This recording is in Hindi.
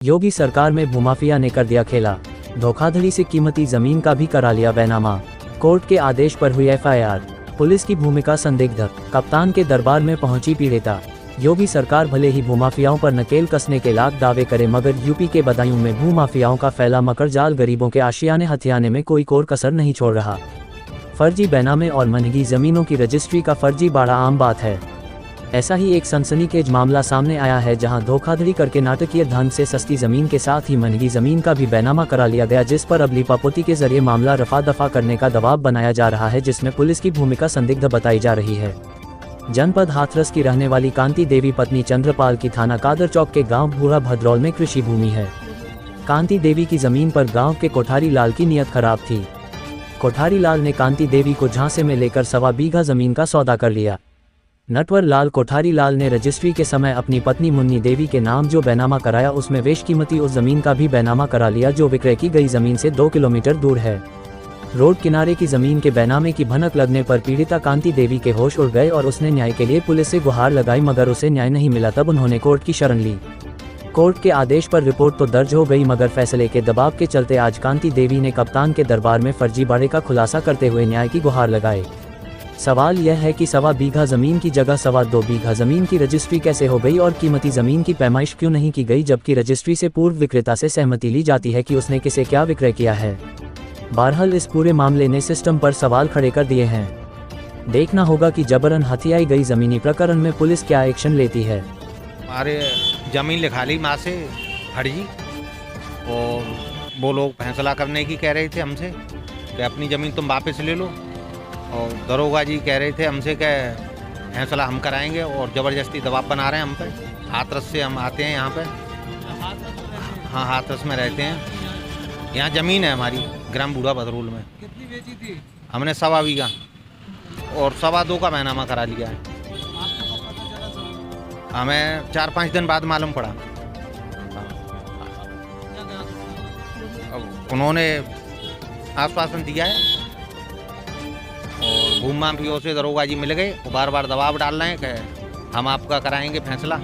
योगी सरकार में भूमाफिया ने कर दिया खेला, धोखाधड़ी से कीमती जमीन का भी करा लिया बैनामा। कोर्ट के आदेश पर हुई एफआईआर, पुलिस की भूमिका संदिग्ध, कप्तान के दरबार में पहुंची पीड़िता। योगी सरकार भले ही भूमाफियाओं पर नकेल कसने के लाख दावे करे, मगर यूपी के बदायूं में भूमाफियाओं का फैला मकर जाल गरीबों के आशियाने हथियाने में कोई कोर कसर नहीं छोड़ रहा। फर्जी बैनामे और महंगी जमीनों की रजिस्ट्री का फर्जी बाड़ा आम बात है। ऐसा ही एक सनसनीखेज मामला सामने आया है, जहां धोखाधड़ी करके नाटकीय ढंग से सस्ती जमीन के साथ ही महंगी जमीन का भी बैनामा करा लिया गया, जिस पर अब लीपापोती के जरिए मामला रफा दफा करने का दबाव बनाया जा रहा है, जिसमें पुलिस की भूमिका संदिग्ध बताई जा रही है। जनपद हाथरस की रहने वाली कांति देवी पत्नी चंद्रपाल की थाना कादर चौक के गांव भूरा भद्रौल में कृषि भूमि है। कांति देवी की जमीन पर गांव के कोठारी लाल की नीयत खराब थी। कोठारी लाल ने कांति देवी को झांसे में लेकर 1.25 बीघा जमीन का सौदा कर लिया। नटवर लाल कोठारी लाल ने रजिस्ट्री के समय अपनी पत्नी मुन्नी देवी के नाम जो बैनामा कराया, उसमें बेशकीमती उस जमीन का भी बैनामा करा लिया जो विक्रय की गई जमीन से 2 किलोमीटर दूर है। रोड किनारे की जमीन के बैनामे की भनक लगने पर पीड़िता कांति देवी के होश उड़ गए और उसने न्याय के लिए पुलिस से गुहार लगाई, मगर उसे न्याय नहीं मिला। तब उन्होंने कोर्ट की शरण ली। कोर्ट के आदेश पर रिपोर्ट तो दर्ज हो गई, मगर फैसले के दबाव के चलते आज कांति देवी ने कप्तान के दरबार में फर्जी बाड़े का खुलासा करते हुए न्याय की गुहार लगाई। सवाल यह है कि 1.25 बीघा जमीन की जगह 2.25 बीघा जमीन की रजिस्ट्री कैसे हो गई और कीमती जमीन की पैमाइश क्यों नहीं की गई, जबकि रजिस्ट्री से पूर्व विक्रेता से सहमति ली जाती है कि उसने किसे क्या विक्रय किया है। बहरहाल इस पूरे मामले ने सिस्टम पर सवाल खड़े कर दिए हैं। देखना होगा कि जबरन हथियाई गई जमीनी प्रकरण में पुलिस क्या एक्शन लेती है। हमारे जमीन लिखा ली माँ से फर्जी, और वो लोग फैसला करने की कह रहे थे हमसे कि अपनी ज़मीन तुम वापस ले लो, और दरोगा जी कह रहे थे हमसे कि फैसला हम कराएंगे, और ज़बरदस्ती दबाव बना रहे हैं हम पे। हाथरस से हम आते हैं यहाँ पे। हाँ, हाथरस में रहते हैं। यहाँ ज़मीन है हमारी ग्राम बूढ़ा भद्रौल में। कितनी बेची थी? हमने 1.25 बीघा और 2.25 का बैनामा करा लिया है। आपको कब पता चला सर? हमें 4-5 दिन बाद मालूम पड़ा। क्या कहा? अब उन्होंने आश्वासन दिया है, और भूमाफियों से दरोगा जी मिल गए, वो बार बार दबाव डाल रहे हैं कि हम आपका कराएंगे फैसला।